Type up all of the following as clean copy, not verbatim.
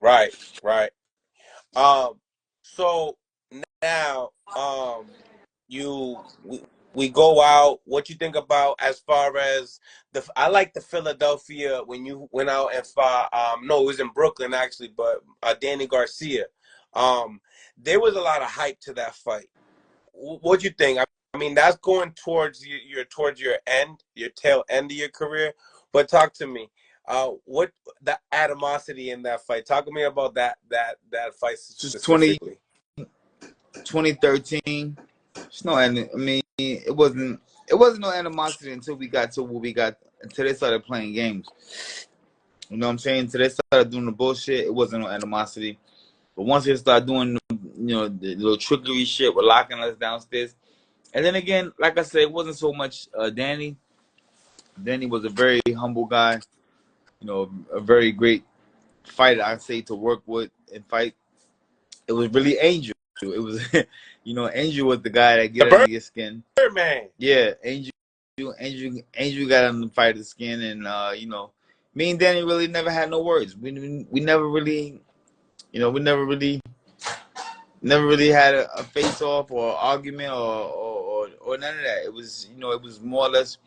Right, right. Um, so now, you we go out. What you think about as far as the? I like the Philadelphia when you went out and fought. No, it was in Brooklyn actually, but Danny Garcia. Um, there was a lot of hype to that fight. What do you think? I mean, that's going towards towards your end, your tail end of your career. But talk to me. What the animosity in that fight? Talk to me about that fight Just 20, specifically. 2013. It's no, I mean, it wasn't no animosity until we got to where we got until they started playing games. You know what I'm saying? Until they started doing the bullshit, it wasn't no animosity. But once they started doing, the little trickery shit with locking us downstairs, and then again, like I said, it wasn't so much Danny. Danny was a very humble guy. A very great fighter, I say, to work with and fight. It was really Angel. It was, Angel was the guy that The get under your skin. Birdman. Yeah, Angel got under the fighter's skin, and me and Danny really never had no words. We never really, never really had a face off or argument or none of that. It was, it was more or less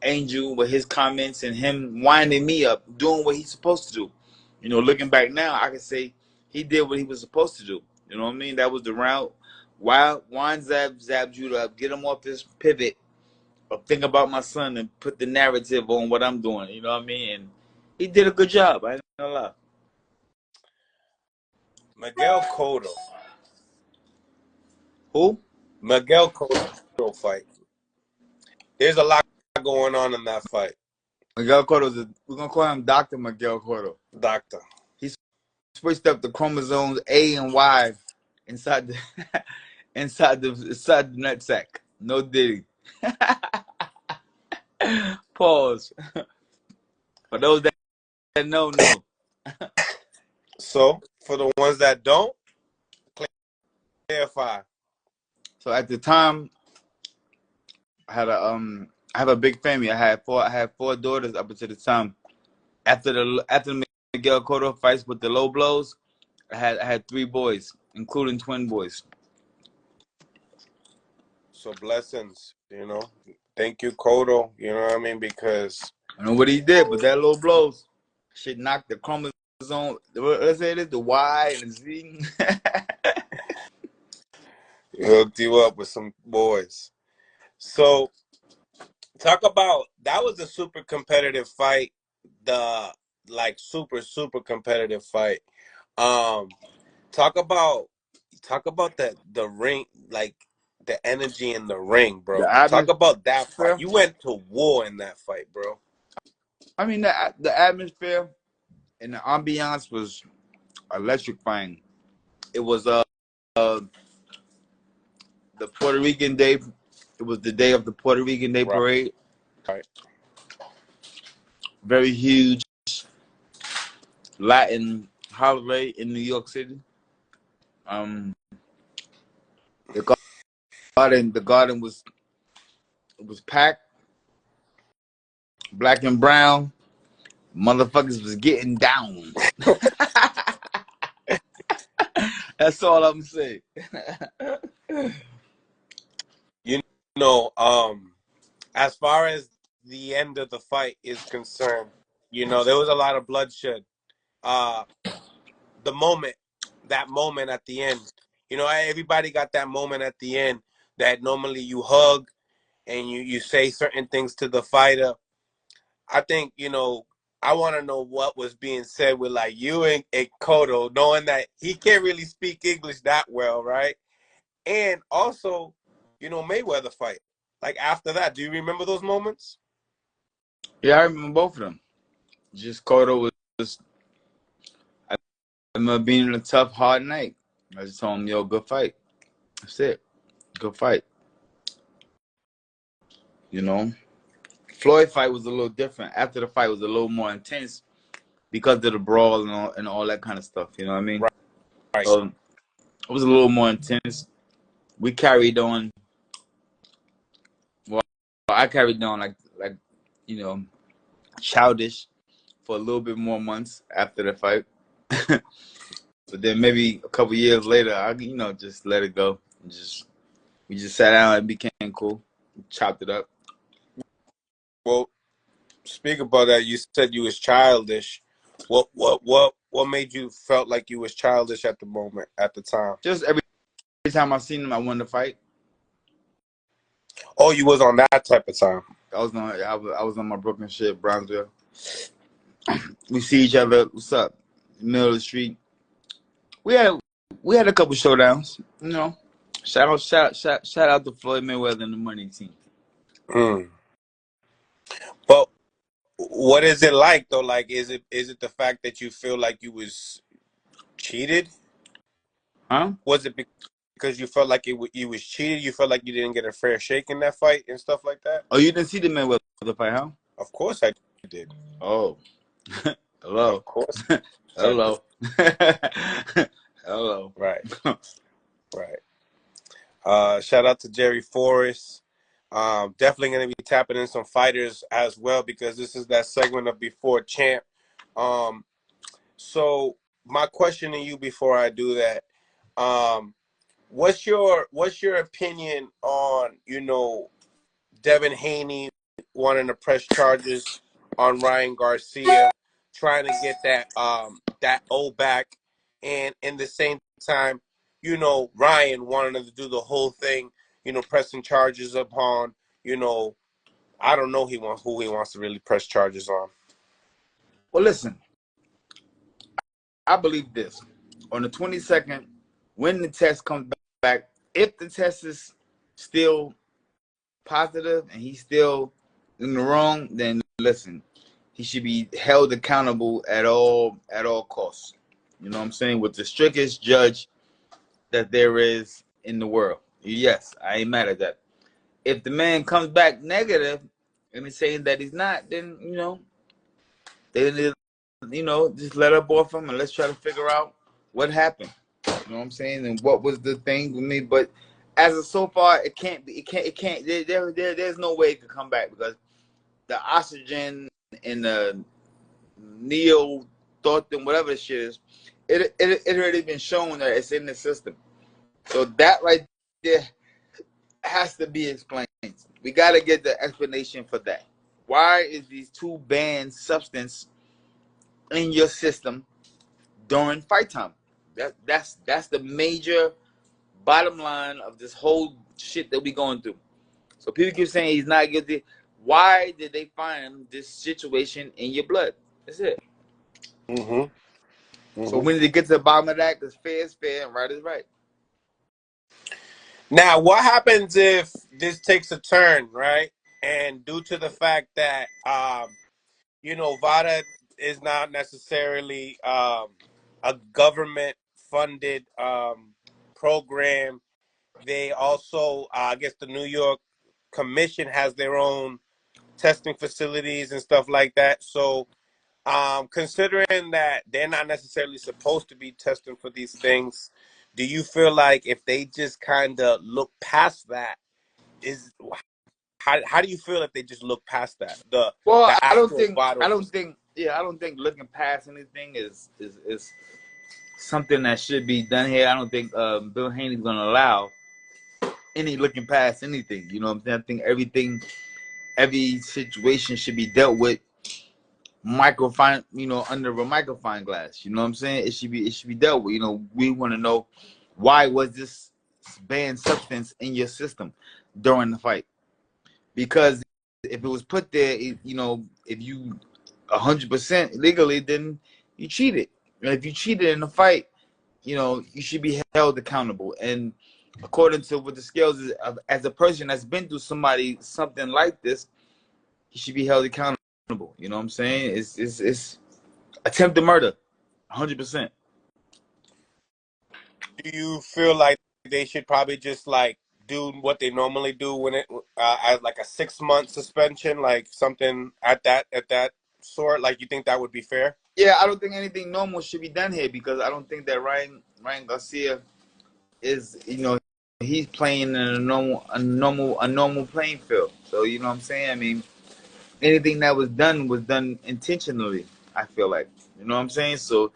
Angel with his comments and him winding me up, doing what he's supposed to do. Looking back now, I can say he did what he was supposed to do. You know what I mean? That was the route. Wind zab Judah up, get him off this pivot of think about my son and put the narrative on what I'm doing. You know what I mean? And he did a good job. I ain't gonna lie. Miguel Cotto. Who? Miguel Cotto fight. There's a lot going on in that fight, Miguel Cotto. We're gonna call him Doctor Miguel Cotto. Doctor. He switched up the chromosomes A and Y inside the inside the nutsack. No diddy. Pause. For those that know. So for the ones that don't, clarify. So at the time, I have a big family. I had four daughters up until the time. After the Miguel Cotto fights with the low blows, I had three boys, including twin boys. So blessings, Thank you, Cotto. You know what I mean? Because I know what he did, but that low blows, shit knocked the chromosome. Let's say it, the Y and the Z. he hooked you up with some boys. So talk about that was a super competitive fight. The like super competitive fight. Um, talk about the ring, like the energy in the ring, The bro. Talk about that fight. atmosphere. You went to war in that fight, bro. I mean, the atmosphere and the ambiance was electrifying. It was uh the Puerto Rican Day. It was the day of the Puerto Rican Day Right, parade. right. Very huge Latin holiday in New York City. Um, the garden was packed, black and brown. Motherfuckers was getting down. That's all I'm saying. You know, as far as the end of the fight is concerned, there was a lot of bloodshed. Uh, the moment, that moment at the end, everybody got that moment at the end that normally you hug and you say certain things to the fighter. I think, I want to know what was being said with like you and Cotto, knowing that he can't really speak English that well, right? And also, Mayweather fight. Like after that, do you remember those moments? Yeah, I remember both of them. Just Cotto was. I remember being in a tough, hard night. I just told him, "Yo, good fight." That's it. Good fight. You know, Floyd fight was a little different. After the fight was a little more intense because of the brawl and all that kind of stuff. You know what I mean? Right, right. So it was a little more intense. We carried on. Well, I carried on like you know childish for a little bit more months after the fight. But then maybe a couple years later, I just let it go. We just sat down and became cool, chopped it up. Well, speak about that. You said you was childish. What made you felt like you was childish at the moment, at the time? Just every time I seen him, I wanted to fight. Oh, you was on that type of time. I was on my Brooklyn shit, Brownsville. We see each other. What's up? Middle of the street. We had a couple showdowns. Shout out to Floyd Mayweather and the Money Team. Mm. But what is it like though? Like, is it the fact that you feel like you was cheated? Huh? Was it because you felt like you was cheated? You felt like you didn't get a fair shake in that fight and stuff like that? Oh, you didn't see the Mayweather fight, huh? Of course I did. Oh, hello, Of course I did. hello, hello. Right, right. Shout out to Jerry Forrest. Definitely going to be tapping in some fighters as well because this is that segment of Before Champ. Um, so my question to you before I do that, um, what's your opinion on Devin Haney wanting to press charges on Ryan Garcia, trying to get that O back, and in the same time, Ryan wanting to do the whole thing, pressing charges upon, I don't know who he wants to really press charges on. Well, listen, I believe this. On the 22nd, when the test comes back, if the test is still positive and he's still in the wrong, then listen, he should be held accountable at all costs. You know what I'm saying? With the strictest judge that there is in the world. Yes, I ain't mad at that. If the man comes back negative and he's saying that he's not, then they need just let up off him and let's try to figure out what happened. You know what I'm saying? And what was the thing with me? But as of so far, it can't be. It can't. There's no way it could come back because the oxygen and the neo thought and whatever the shit is, it already been shown that it's in the system. So that right there has to be explained. We got to get the explanation for that. Why is these two banned substance in your system during fight time? That's the major bottom line of this whole shit that we going through. So people keep saying he's not guilty. Why did they find this situation in your blood? That's it. Mm-hmm. So Mm-hmm. when they get to the bottom of that, because fair is fair and right is right. Now, what happens if this takes a turn, right? And due to the fact that VADA is not necessarily a government funded program. They also, I guess, the New York Commission has their own testing facilities and stuff like that. So, considering that they're not necessarily supposed to be testing for these things, do you feel like if they just kind of look past that, is how do you feel if they just look past that Well, the actual bottle? I don't think looking past anything is something that should be done here. I don't think Bill Haney's gonna allow any looking past anything. You know what I'm saying? I think every situation should be dealt with microfine, under a microfine glass. You know what I'm saying? It should be dealt with. We want to know why was this banned substance in your system during the fight? Because if it was put there, if you 100% legally, then you cheated. And if you cheated in the fight, you should be held accountable. And according to what the scales is, as a person that's been through something like this, he should be held accountable. You know what I'm saying? It's attempted murder, 100%. Do you feel like they should probably just like do what they normally do when it as like a 6 month suspension, like something at that sort? Like, you think that would be fair? Yeah, I don't think anything normal should be done here because I don't think that Ryan Garcia is he's playing in a normal playing field. So you know what I'm saying? I mean, anything that was done intentionally. I feel like, you know what I'm saying. So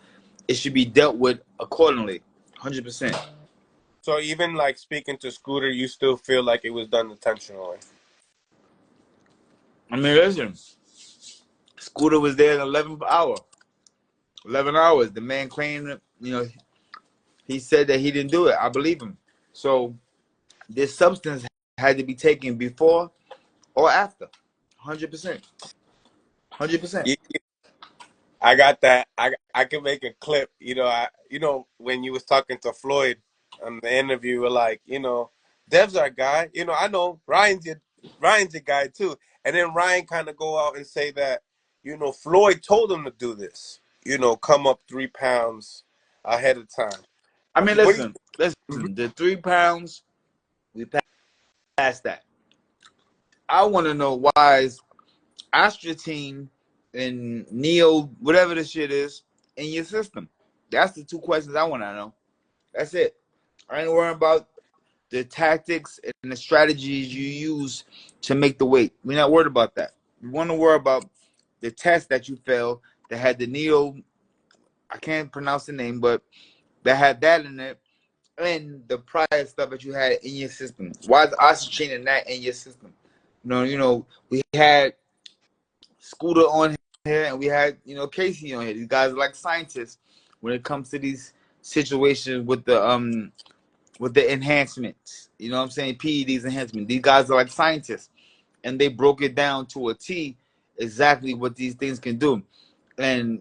it should be dealt with accordingly. 100%. So even like speaking to Scooter, you still feel like it was done intentionally. I mean, listen, Scooter was there in 11th hour. 11 hours. The man claimed, he said that he didn't do it. I believe him. So this substance had to be taken before or after. 100%. 100%. Yeah, I got that. I can make a clip. When you was talking to Floyd on the interview, we're like, Dev's our guy. I know Ryan's your guy too. And then Ryan kind of go out and say that, Floyd told him to do this. Come up 3 pounds ahead of time. I mean, What do listen. you? The 3 pounds, we passed that. I want to know why is Astratine and Neo, whatever the shit is, in your system. That's the two questions I want to know. That's it. I ain't worrying about the tactics and the strategies you use to make the weight. We're not worried about that. We want to worry about the test that you failed that had the Neo, I can't pronounce the name, but that had that in it, and the prior stuff that you had in your system. Why is Astratine and that in your system? We had Scooter on here, and we had Casey on here. These guys are like scientists when it comes to these situations with the enhancements. You know what I'm saying? PEDs enhancement. These guys are like scientists, and they broke it down to a T exactly what these things can do. And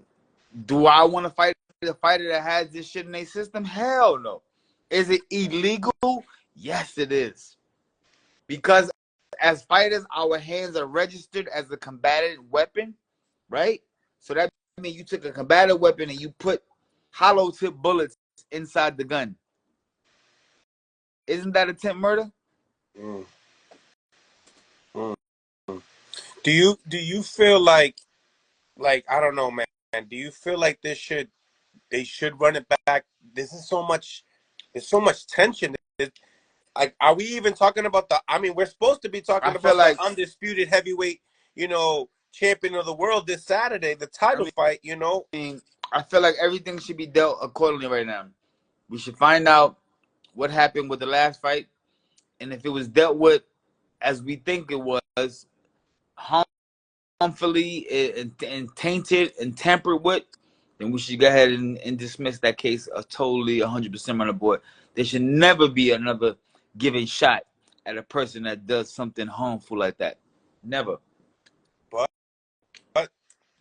do I want to fight a fighter that has this shit in their system? Hell no. Is it illegal? Yes, it is. Because as fighters, our hands are registered as a combatant weapon, right? So that means you took a combatant weapon and you put hollow tip bullets inside the gun. Isn't that attempt murder? Mm, mm, mm. Do you feel like I don't know, man? Do you feel like they should run it back? There's so much tension. Like, are we even talking about the? I mean, we're supposed to be I talking feel about the like, undisputed heavyweight, champion of the world this Saturday, the I title fight. mean, I feel like everything should be dealt accordingly right now. We should find out what happened with the last fight, and if it was dealt with as we think it was, harmfully and tainted and tampered with, then we should go ahead and dismiss that case totally 100% on the board. There should never be another given shot at a person that does something harmful like that. Never. But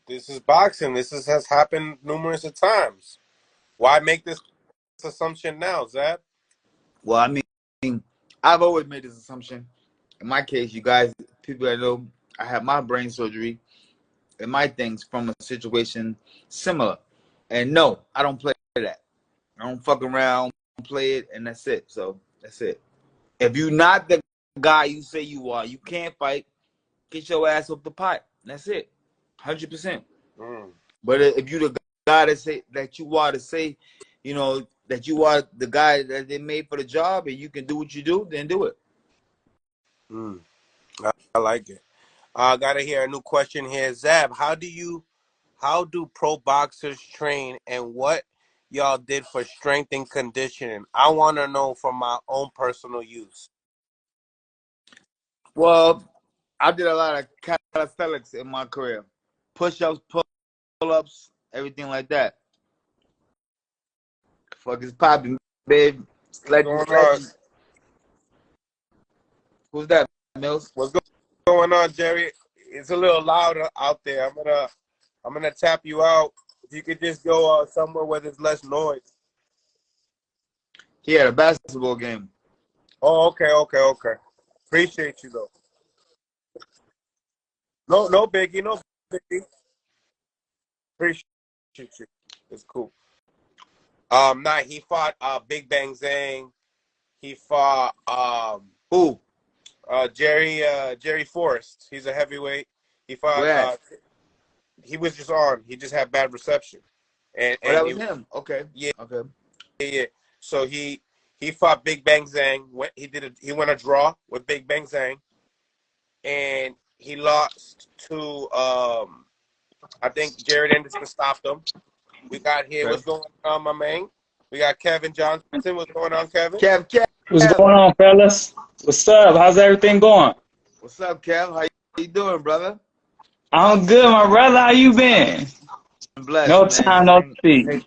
this is boxing. Has happened numerous of times. Why make this assumption now, Zab? Well, I mean, I've always made this assumption. In my case, you guys, people that know, I had my brain surgery and my things from a situation similar. And no, I don't play that. I don't fuck around, play it, and that's it. So that's it. If you're not the guy you say you are, you can't fight. Get your ass up the pot. That's it. 100%. Mm, But if you the guy that say that you are to say, that you are the guy that they made for the job and you can do what you do, then do it. mm. I like it. I gotta hear a new question here, Zab. How do pro boxers train, and what y'all did for strength and conditioning? I want to know from my own personal use. Well, I did a lot of calisthenics in my career. Push-ups, pull-ups, everything like that. Fuck is popping, babe. What's Sledging, going on? sledging. Who's that, Mills? Going on, Jerry? It's a little louder out there. I'm gonna tap you out. If you could just go somewhere where there's less noise. He had a basketball game. Oh, okay, okay, okay. Appreciate you though. No, no biggie, no biggie. Appreciate you. It's cool. Nah, he fought Big Bang Zhang. He fought Who? Jerry Forrest. He's a heavyweight. He fought. Where at? He was just on. He just had bad reception, and Oh, that and was he him. Okay. yeah Okay. yeah. So he fought Big Bang Zhang. He went a draw with Big Bang Zhang, and he lost to I think Jared Anderson stopped him, We got here. Okay. What's going on, my man? We got Kevin Johnson. What's going on, Kevin? What's Kev. going on, fellas? What's up? How's everything going? What's up, Kev? How you doing, brother? I'm good, my brother. How you been? I'm blessed, No man. time, no speak.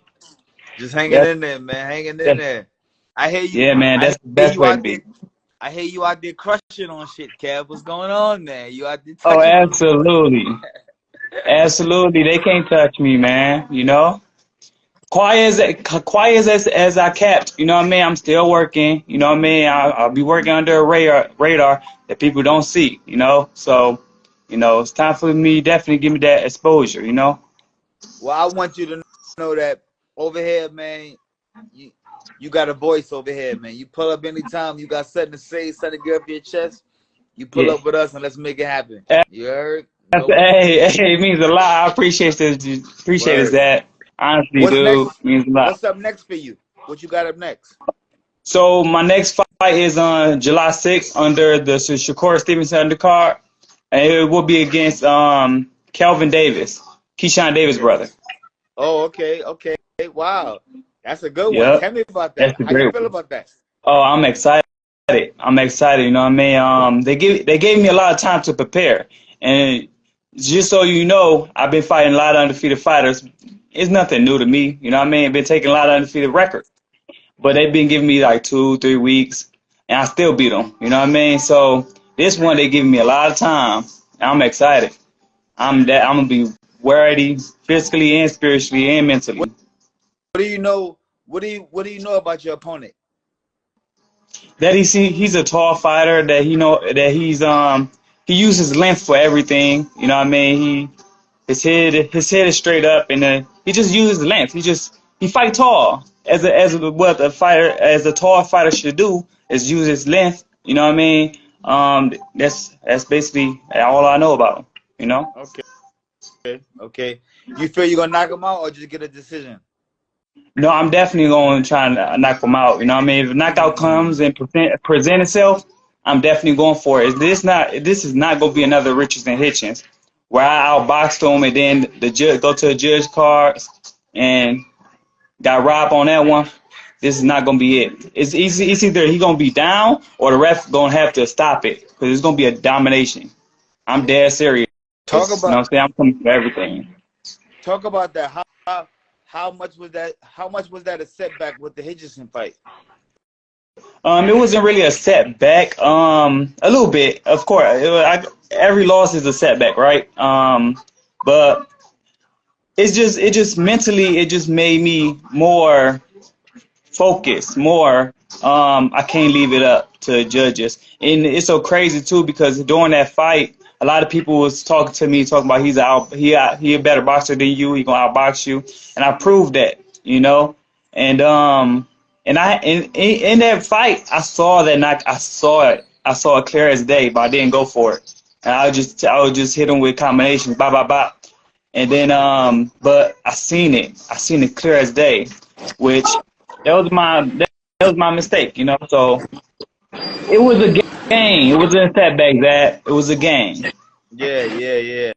Just hanging That's, in there, man. Hanging in that's there. I hear you. yeah, man. I That's the hear best you way to out there. be. I hear you out there crushing on shit, Kev. What's going on, man? You out there Oh, touching on the boy. absolutely, absolutely. They can't touch me, man. You know, quiet as I kept. You know what I mean? I'm still working. You know what I mean? I'll be working under a radar that people don't see. You know, so it's time for me. Definitely give me that exposure. You know. Well, I want you to know that over here, man. You you got a voice over here, man. You pull up anytime you got something to say, something to get up your chest. You pull Yeah. up with us and let's make it happen. You heard? Hey, it means a lot. I appreciate this. Appreciate it, Word. that. Honestly, What's dude, next? means a lot. What's up next for you? What you got up next? So my next fight is on July 6th under the Shakur Stevenson undercard, and it will be against Kelvin Davis, Keyshawn Davis' Okay. brother. Oh, okay, okay. Wow. That's a good one. Yep, Tell me about that's that. a How you great feel one. about that? Oh, I'm excited. I'm excited. You know what I mean? They gave me a lot of time to prepare, and just so you know, I've been fighting a lot of undefeated fighters. It's nothing new to me. You know what I mean? I've been taking a lot of undefeated records. But they've been giving me like 2, 3 weeks, and I still beat them. You know what I mean? So this one they giving me a lot of time. I'm excited. I'm gonna be ready physically and spiritually and What mentally. do you know? What do you know about your opponent? That he's a tall fighter. That he uses length for everything. You know what I mean? His head is straight up, and he just uses length. He fight tall what a tall fighter should do is use his length. You know what I mean? That's basically all I know about him. You know? Okay, okay. You feel you're gonna knock him out or just get a decision? No, I'm definitely going to try and knock him out. You know what I mean? If a knockout Mm, comes and present itself, I'm definitely going for it. This is not going to be another Richardson Hitchens where I outboxed him and then the judge go to the judge cards and got robbed on that one. This is not gonna be it. It's easy. It's either he gonna be down or the ref gonna have to stop it because it's gonna be a domination. I'm dead serious. You talk know what about I'm saying? I'm coming for everything. talk about that. How much was that? How much was that a setback with the Hitchison fight? It wasn't really a setback. A little bit, of course. Every loss is a setback, right? But it just mentally, it just made me more focus more. I can't leave it up to judges, and it's so crazy too because during that fight, a lot of people was talking to me, talking about he a better boxer than you. He gonna outbox you, and I proved that, and in that fight, I saw that knock. I saw it. I saw it clear as day, but I didn't go for it. And I would just hit him with combinations, bop bop bop, and then but I seen it. I seen it clear as day, which that was my mistake, So it was a game. It wasn't a setback. That it was a game. Yeah, yeah, yeah.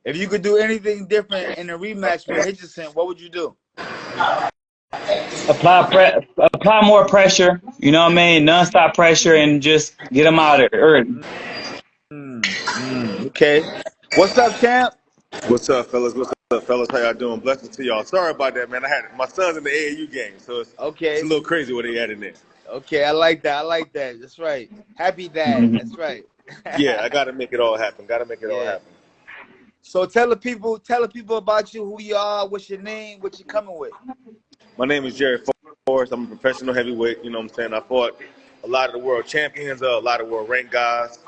If you could do anything different in a rematch with Hitchison, what would you do? Apply more pressure. You know what I mean? Non-stop pressure, and just get them out of there early. Okay. What's up, champ? What's up, fellas? What's up, fellas? How y'all doing? Blessings to y'all. Sorry about that, man. I had my son's in the AAU game, so it's a Okay. little crazy what they had in there. Okay, I like that. I like that. That's right. Happy dad. Mhm. That's right. Yeah, I got to make it all happen. Got to make it all Yeah. happen. So tell the people about you, who you are, what's your name, what you coming with. My name is Jerry Forrest. I'm a professional heavyweight. You know what I'm saying? I fought a lot of the world champions, a lot of world ranked guys.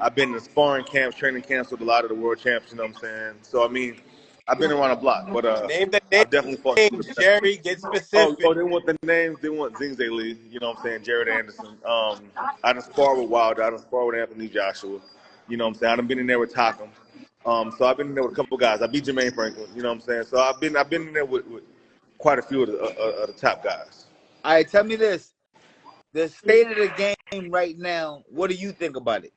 I've been in sparring camps, training camps with a lot of the world champs. You know what I'm saying? So I mean, I've been around the block, but Name the I've definitely fought some of names, the best. Jerry. Get Oh, specific. oh, they want the names. They want Zingze Lee. You know what I'm saying? Jared Anderson. I done sparred with Wilder. I done sparred with Anthony Joshua. You know what I'm saying? I done been in there with Takum. So I've been in there with a couple guys. I beat Jermaine Franklin. You know what I'm saying? So I've been in there with quite a few of the top guys. All right, tell me this. The state of the game right now, what do you think about it?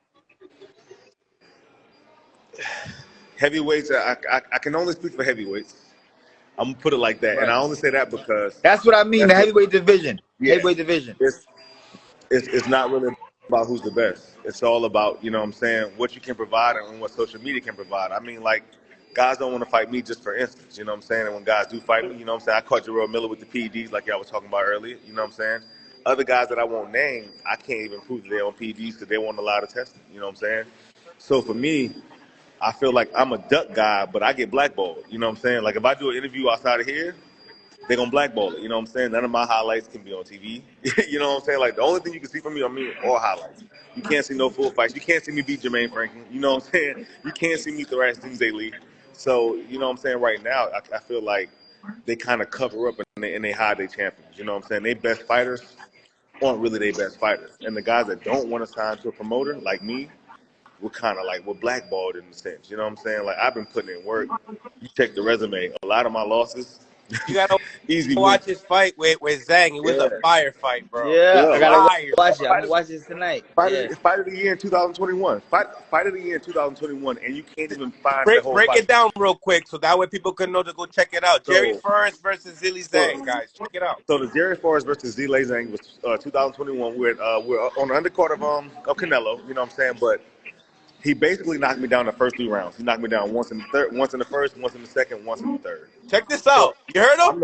Heavyweights. I can only speak for heavyweights. I'm gonna put it like that, and Right. I only say that because That's what I mean. that's The what. heavyweight division. Yeah, Heavyweight division. it's not really about who's the best. It's all about, you know what I'm saying, what you can provide and what social media can provide. I mean, like, guys don't want to fight me just for instance, you know what I'm saying? And when guys do fight me, you know what I'm saying, I caught Jarrell Miller with the PEDs like y'all was talking about earlier, you know what I'm saying? Other guys that I won't name, I can't even prove that they're on PEDs because they won't allow to test it, you know what I'm saying? So for me, I feel like I'm a duck guy, but I get blackballed, you know what I'm saying? Like, if I do an interview outside of here, they're gonna blackball it. You know what I'm saying? None of my highlights can be on TV. You know what I'm saying? Like the only thing you can see from me, I mean, all highlights. You can't see no full fights. You can't see me beat Jermaine Franklin. You know what I'm saying? You can't see me thrash Zay Lee. So you know what I'm saying? Right now, I feel like they kind of cover up and they hide their champions. You know what I'm saying? They best fighters aren't really their best fighters, and the guys that don't want to sign to a promoter like me, we're blackballed in a sense. You know what I'm saying? Like I've been putting in work. You check the resume. A lot of my losses, You gotta easy watch wins. his fight with Zhang. It was a Yeah. fire fight, bro. Yeah, I Bro, gotta Fire watch fight. it. I'm gonna watch this tonight. Yeah. fight of the year in 2021. Fight of the year in 2021, and you can't even find the whole Break fight. it down real quick so that way people can know to go check it out. Jerry So, Forrest versus Zilly so, Zhang, guys. Check it out. so the Jerry Forrest versus Z Zhang was 2021. We're on the undercard of Canelo. You know what I'm saying? But he basically knocked me down the first 3 rounds. He knocked me down once in the third, once in the first, once in the second, once in the third. Check this So out. You heard him?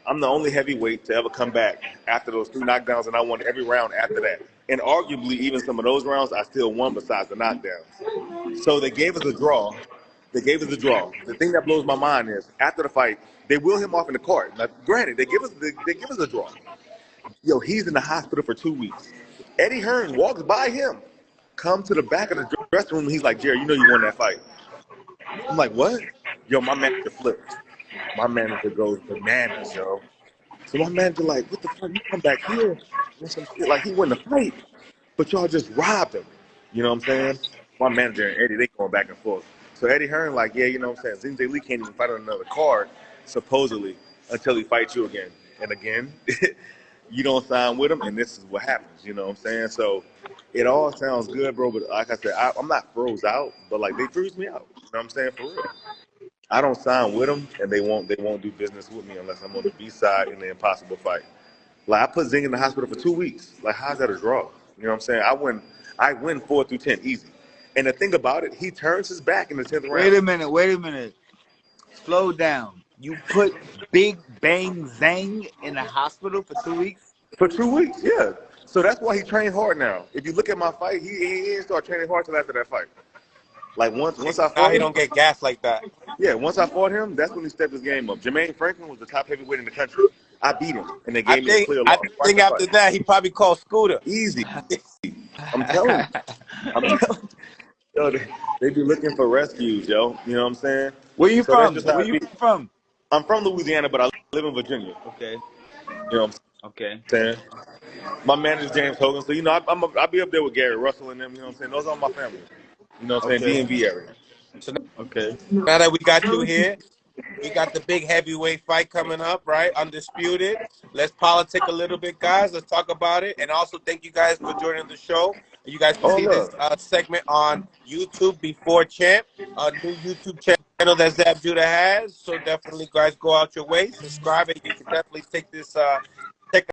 I'm the only heavyweight to ever come back after those 3 knockdowns, and I won every round after that. And arguably, even some of those rounds, I still won besides the knockdowns. So they gave us a draw. They gave us a draw. The thing that blows my mind is after the fight, they wheel him off in the cart. Now, granted, they give us a draw. Yo, he's in the hospital for 2 weeks. Eddie Hearn walks by him, come to the back of the dressing room. And he's like, Jerry, you know you won that fight. I'm like, what? Yo, my manager flips. My manager goes bananas, yo. So my manager like, what the fuck? You come back here and some shit like he won the fight, but y'all just robbed him. You know what I'm saying? My manager and Eddie, they going back and forth. So Eddie Hearn like, yeah, you know what I'm saying? Zay Lee can't even fight on another card, supposedly, until he fights you again. And again, you don't sign with him, and this is what happens. You know what I'm saying? So it all sounds good, bro. But like I said, I'm not froze out, but like they freeze me out. You know what I'm saying? For real. I don't sign with them, and they won't do business with me unless I'm on the B side in the impossible fight. Like I put Zing in the hospital for 2 weeks. Like how's that a draw? You know what I'm saying? I win 4 through 10 easy. And the thing about it, he turns his back in the 10th Wait round a minute. Wait a minute. Slow down. You put Big Bang Zang in the hospital for 2 weeks? for 2 weeks. Yeah. So that's why he trained hard now. If you look at my fight, he didn't start training hard till after that fight. Like once I Now fought he him, don't get gas like that. yeah, once I fought him, that's when he stepped his game up. Jermaine Franklin was the top heavyweight in the country. I beat him, and they I gave me a think clear I loss. Watch think the after fight. that he probably called Scooter. Easy. I'm telling you. I'm telling you. Yo, they be looking for rescues, yo. You know what I'm saying? Where you So that's from? just how Where it you be. from? I'm from Louisiana, but I live in Virginia. Okay. You know what Okay. I'm saying? My manager's James Hogan. So, you know, I'll be up there with Gary Russell and them. You know what I'm saying? Those are my family. You know what I'm Okay. saying? DMV area. So Okay. now that we got you here, we got the big heavyweight fight coming up, right? Undisputed. Let's politic a little bit, guys. Let's talk about it. And also, thank you guys for joining the show. You guys can Oh, see this look. segment on YouTube before Champ, a new YouTube channel that Zab Judah has. So definitely, guys, go out your way, subscribe, and you can definitely take this